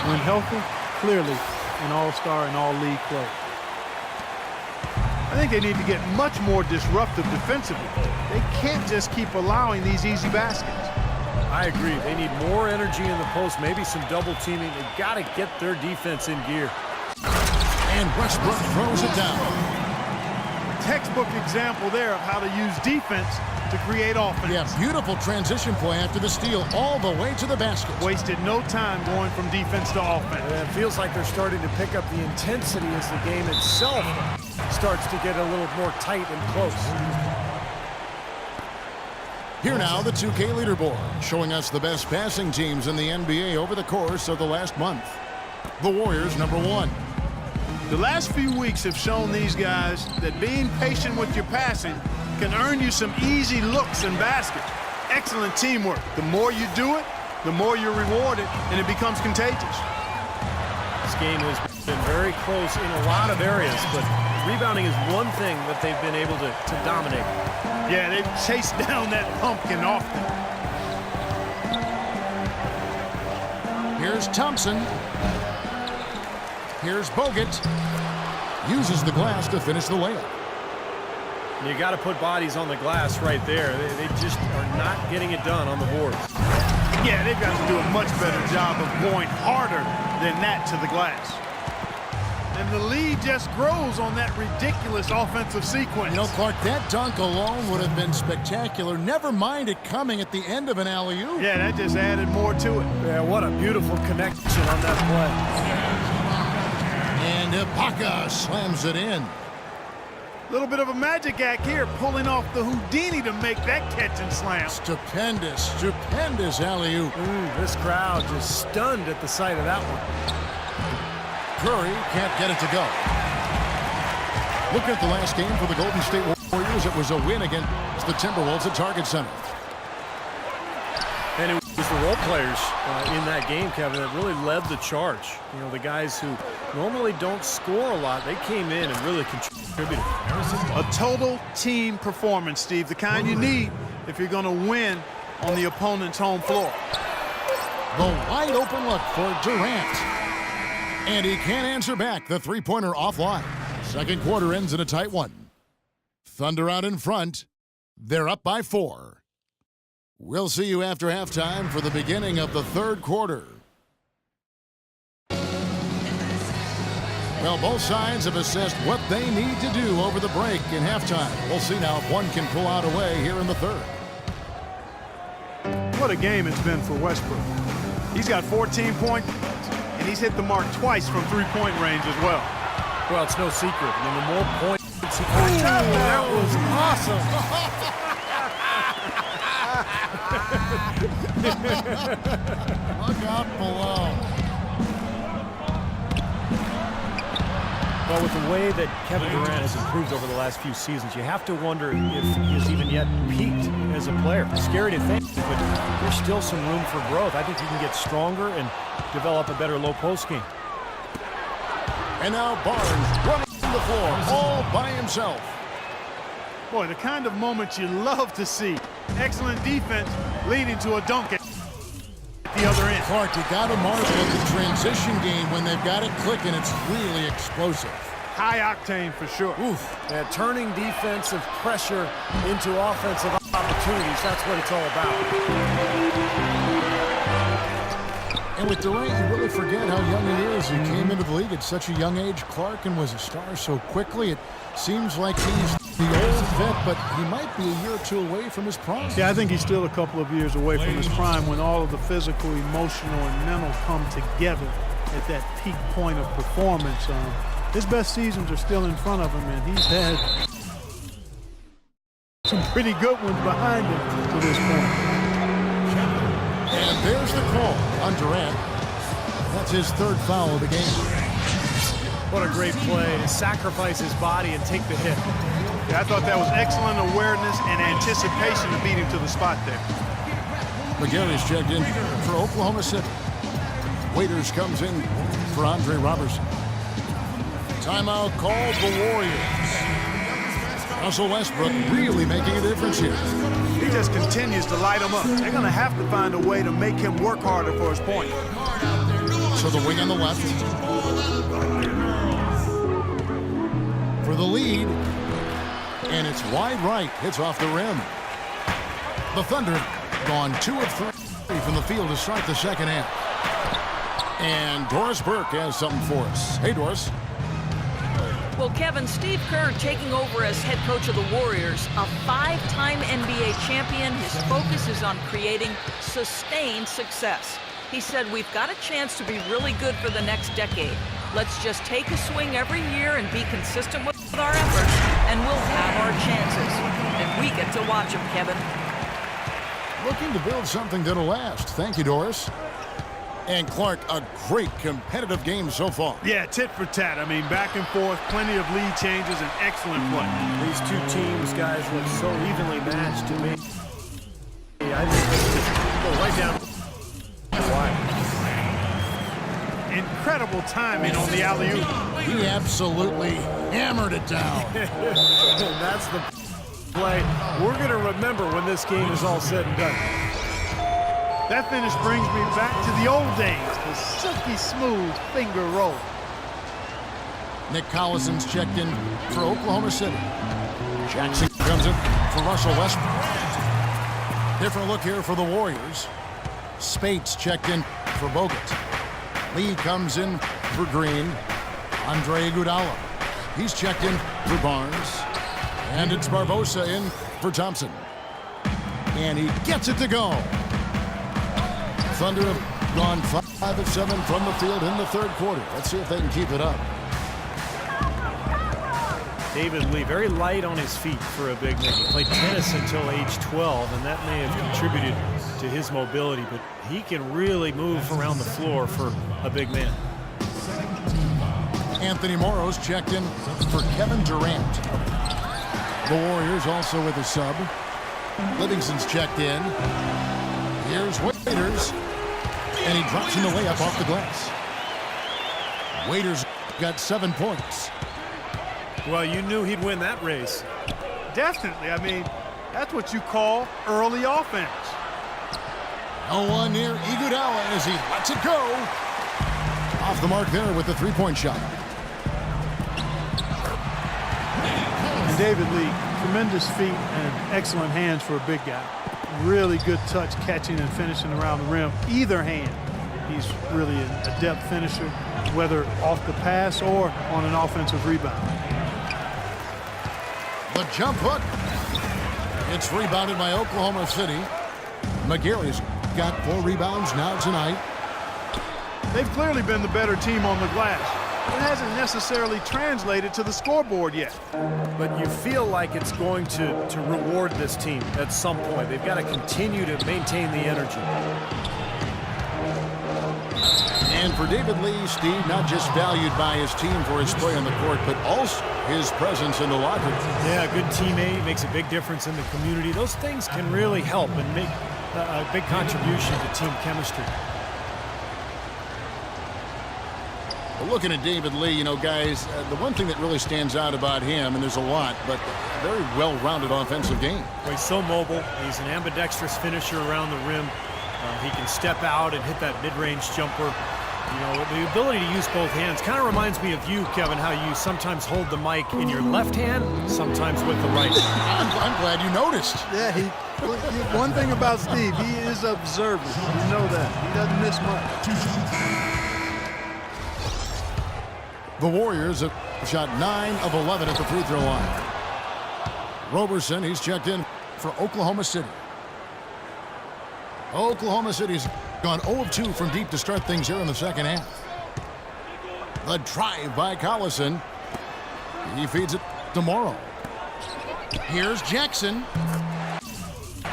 When healthy, clearly an all-star and all-league player. I think they need to get much more disruptive defensively. They can't just keep allowing these easy baskets. I agree. They need more energy in the post, maybe some double teaming. They've got to get their defense in gear. And Westbrook throws it down. Textbook example there of how to use defense to create offense. Yeah, beautiful transition play after the steal all the way to the basket. Wasted no time going from defense to offense. It feels like they're starting to pick up the intensity as the game itself starts to get a little more tight and close. Here now, the 2K leaderboard, showing us the best passing teams in the NBA over the course of the last month. The Warriors, #1. The last few weeks have shown these guys that being patient with your passing can earn you some easy looks and baskets. Excellent teamwork. The more you do it, the more you're rewarded, and it becomes contagious. This game has been very close in a lot of areas, but rebounding is one thing that they've been able to dominate. Yeah, they've chased down that pumpkin often. Here's Thompson. Here's Bogut. Uses the glass to finish the layup. You got to put bodies on the glass right there. They just are not getting it done on the boards. Yeah, they've got to do a much better job of going harder than that to the glass. And the lead just grows on that ridiculous offensive sequence. You know, Clark, that dunk alone would have been spectacular. Never mind it coming at the end of an alley-oop. Yeah, that just added more to it. Yeah, what a beautiful connection on that play. And Ibaka slams it in. A little bit of a magic act here, pulling off the Houdini to make that catch and slam. Stupendous, stupendous alley-oop. This crowd just stunned at the sight of that one. Curry can't get it to go. Look at the last game for the Golden State Warriors. It was a win against the Timberwolves at Target Center. And it was the role players in that game, Kevin, that really led the charge. You know, the guys who normally don't score a lot, they came in and really contributed. A total team performance, Steve, the kind you need if you're going to win on the opponent's home floor. The wide open look for Durant. And he can't answer back. The three-pointer offline. Second quarter ends in a tight one. Thunder out in front. They're up by 4. We'll see you after halftime for the beginning of the third quarter. Well, both sides have assessed what they need to do over the break in halftime. We'll see now if one can pull out a way here in the third. What a game it's been for Westbrook. He's got 14 points, and he's hit the mark twice from three-point range as well. Well, it's no secret. I mean, the more points he puts up, that was awesome. Look out below. Well, with the way that Kevin Durant has improved over the last few seasons, you have to wonder if he has even yet peaked as a player. It's scary to think, but there's still some room for growth. I think he can get stronger and develop a better low post game. And now Barnes running the floor all by himself. Boy, the kind of moments you love to see. Excellent defense leading to a dunk at the other end. Clark, you got to marvel at the transition game when they've got it clicking. It's really explosive. High octane for sure. Oof. Yeah, turning defensive pressure into offensive opportunities. That's what it's all about. And with Durant, you really forget how young he is. He came into the league at such a young age, Clark, and was a star so quickly. It seems like he's the old vet, but he might be a year or two away from his prime. Yeah, I think he's still a couple of years away from his prime when all of the physical, emotional, and mental come together at that peak point of performance. His best seasons are still in front of him, and he's had some pretty good ones behind him to this point. And there's the call on Durant. That's his third foul of the game. What a great play to sacrifice his body and take the hit. Yeah, I thought that was excellent awareness and anticipation to beat him to the spot there. McGarry's checked in for Oklahoma City. Waiters comes in for Andre Robertson. Timeout called the Warriors. Russell Westbrook really making a difference here. He just continues to light him up. They're going to have to find a way to make him work harder for his point. So So the wing on the left. For the lead. And it's wide right. Hits off the rim. The Thunder gone 2 of 3 from the field to start the second half. And Doris Burke has something for us. Hey, Doris. Well, Kevin, Steve Kerr taking over as head coach of the Warriors, a 5-time NBA champion. His focus is on creating sustained success. He said, we've got a chance to be really good for the next decade. Let's just take a swing every year and be consistent with our efforts, and we'll have our chances. And we get to watch him, Kevin. Looking to build something that'll last. Thank you, Doris. And Clark, a great competitive game so far. Yeah, tit for tat. I mean, back and forth, plenty of lead changes, and excellent play. These two teams, guys, look so evenly matched to me. I think this could go right down the wire. Incredible timing on the alley-oop. He absolutely hammered it down. And that's the play we're going to remember when this game is all said and done. That finish brings me back to the old days, the silky smooth finger roll. Nick Collison's checked in for Oklahoma City. Jackson comes in for Russell Westbrook. Different look here for the Warriors. Spates checked in for Bogut. Lee comes in for Green. Andre Iguodala. He's checked in for Barnes. And it's Barbosa in for Thompson. And he gets it to go. Thunder have gone 5 of 7 from the field in the third quarter. Let's see if they can keep it up. David Lee, very light on his feet for a big man. He played tennis until age 12, and that may have contributed to his mobility, but he can really move around the floor for a big man. Anthony Morrow's checked in for Kevin Durant. The Warriors also with a sub. Livingston's checked in. Here's Waiters. And he drops in the layup off the glass. Waiters got 7 points. Well, you knew he'd win that race. Definitely. I mean, that's what you call early offense. No one near Iguodala as he lets it go. Off the mark there with the three-point shot. And David Lee, tremendous feet and excellent hands for a big guy. Really good touch catching and finishing around the rim. Either hand, he's really an adept finisher, whether off the pass or on an offensive rebound. The jump hook. It's rebounded by Oklahoma City. McGarry's got 4 rebounds now tonight. They've clearly been the better team on the glass. It hasn't necessarily translated to the scoreboard yet. But you feel like it's going to reward this team at some point. They've got to continue to maintain the energy. And for David Lee, Steve, not just valued by his team for his play on the court, but also his presence in the locker room. Yeah, a good teammate, makes a big difference in the community. Those things can really help and make a big contribution to team chemistry. Well, looking at David Lee, you know, guys, the one thing that really stands out about him, and there's a lot, but a very well-rounded offensive game. Well, he's so mobile. He's an ambidextrous finisher around the rim. He can step out and hit that mid-range jumper. You know, the ability to use both hands kind of reminds me of you, Kevin, how you sometimes hold the mic in your left hand, sometimes with the right. I'm glad you noticed. Yeah, one thing about Steve, he is observant. You know that. He doesn't miss much. The Warriors have shot 9 of 11 at the free throw line. Roberson, he's checked in for Oklahoma City. Oklahoma City's gone 0 of 2 from deep to start things here in the second half. The drive by Collison. He feeds it to Morrow. Here's Jackson.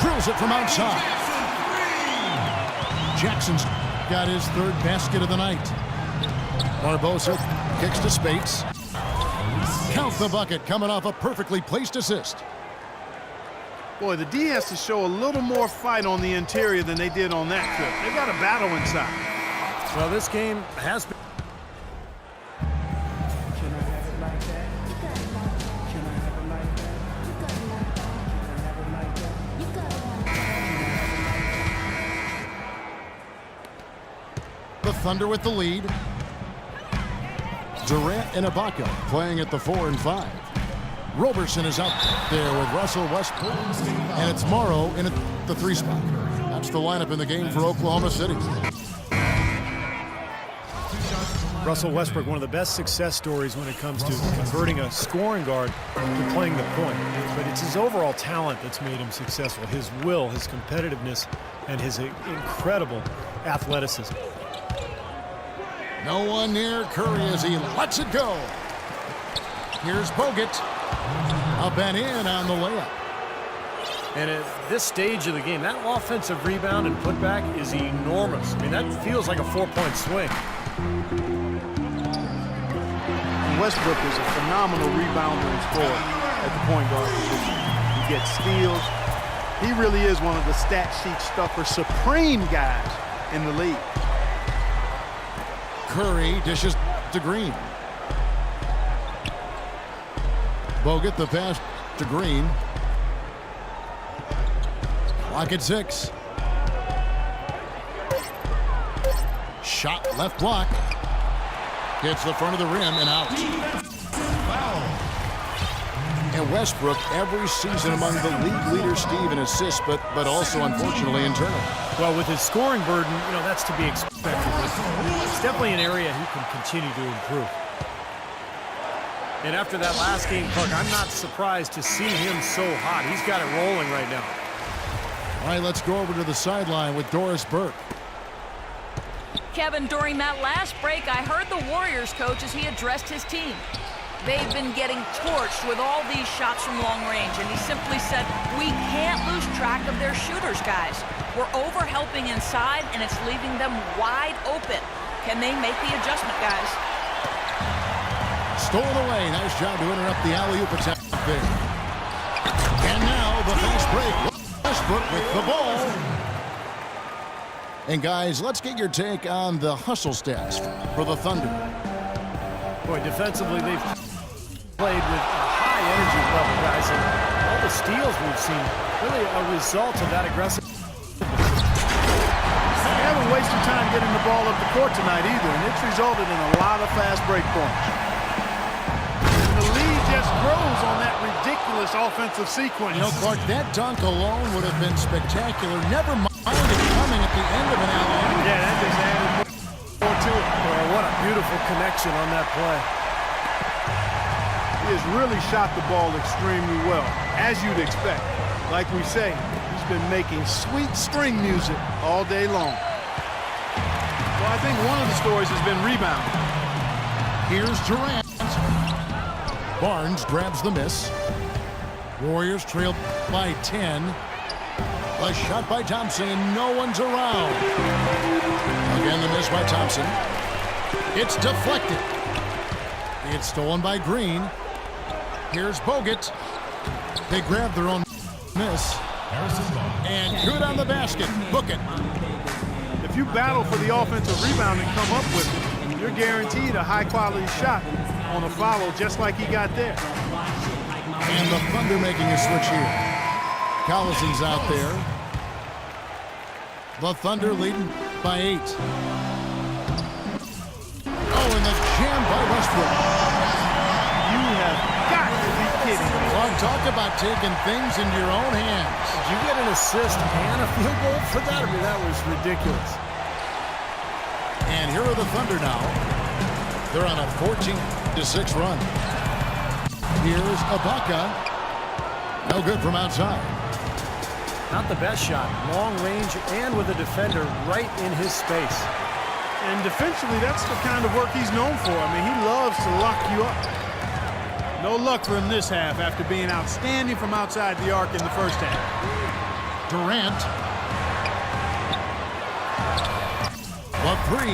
Drills it from outside. Jackson's got his 3rd basket of the night. Barbosa kicks to Spates. Count the bucket coming off a perfectly placed assist. Boy, the D has to show a little more fight on the interior than they did on that trip. They got a battle inside. Well, this game has been. Thunder with the lead. Durant and Ibaka playing at the 4 and 5. Roberson is out there with Russell Westbrook. And it's Morrow in at the 3 spot. That's the lineup in the game for Oklahoma City. Russell Westbrook, one of the best success stories when it comes to converting a scoring guard to playing the point. But it's his overall talent that's made him successful. His will, his competitiveness, and his incredible athleticism. No one near Curry as he lets it go. Here's Bogut. Up and in on the layup. And at this stage of the game, that offensive rebound and putback is enormous. I mean, that feels like a 4-point swing. Westbrook is a phenomenal rebounder and scorer at the point guard position. He gets steals. He really is one of the stat sheet stuffer supreme guys in the league. Curry dishes to Green. Bogut the pass to Green. Clock at 6. Shot left block. Hits the front of the rim and out. And Westbrook every season among the league leaders, Steve, in assists, but also unfortunately in turnovers. Well, with his scoring burden, that's to be expected. It's definitely an area he can continue to improve. And after that last game, Clark, I'm not surprised to see him so hot. He's got it rolling right now. All right, let's go over to the sideline with Doris Burke. Kevin, during that last break, I heard the Warriors coach as he addressed his team. They've been getting torched with all these shots from long range, and he simply said, we can't lose track of their shooters, guys. We're over-helping inside, and it's leaving them wide open. Can they make the adjustment, guys? Stolen away. Nice job to interrupt the alley-oop attempt there. And now the fast break. Westbrook with the ball. And guys, let's get your take on the hustle stats for the Thunder. Boy, defensively, they've played with a high energy level, guys, and all the steals we've seen, really a result of that aggressive. They haven't wasted time getting the ball up the court tonight either, and it's resulted in a lot of fast break points. And the lead just grows on that ridiculous offensive sequence. You know, Clark, that dunk alone would have been spectacular. Never mind it coming at the end of an alley-oop. Yeah, that just added more to it. Well, what a beautiful connection on that play. He has really shot the ball extremely well, as you'd expect. Like we say, he's been making sweet string music all day long. Well, I think one of the stories has been rebounding. Here's Durant. Barnes grabs the miss. Warriors trail by 10. A shot by Thompson, and no one's around. Again, the miss by Thompson. It's deflected. It's stolen by Green. Here's Bogut. They grab their own miss. And good on the basket. Book it. If you battle for the offensive rebound and come up with it, you're guaranteed a high-quality shot on a follow just like he got there. And the Thunder making a switch here. Collison's out there. The Thunder leading by 8. Oh, and the jam by Westbrook. You have got to be kidding me. Well, talk about taking things into your own hands. Did you get an assist and a field goal for that? I mean, that was ridiculous. And here are the Thunder now. They're on a 14-6 run. Here's Ibaka. No good from outside. Not the best shot. Long range and with a defender right in his space. And defensively, that's the kind of work he's known for. I mean, he loves to lock you up. No luck for him this half after being outstanding from outside the arc in the first half. Durant. The 3.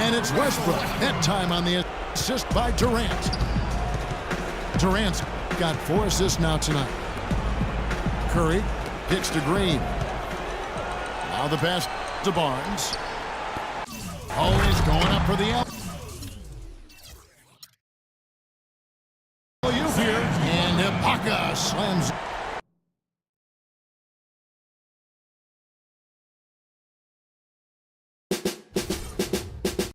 And it's Westbrook. That time on the assist by Durant. Durant's got 4 assists now tonight. Curry kicks to Green. Now the pass to Barnes. Oh, he's going up for the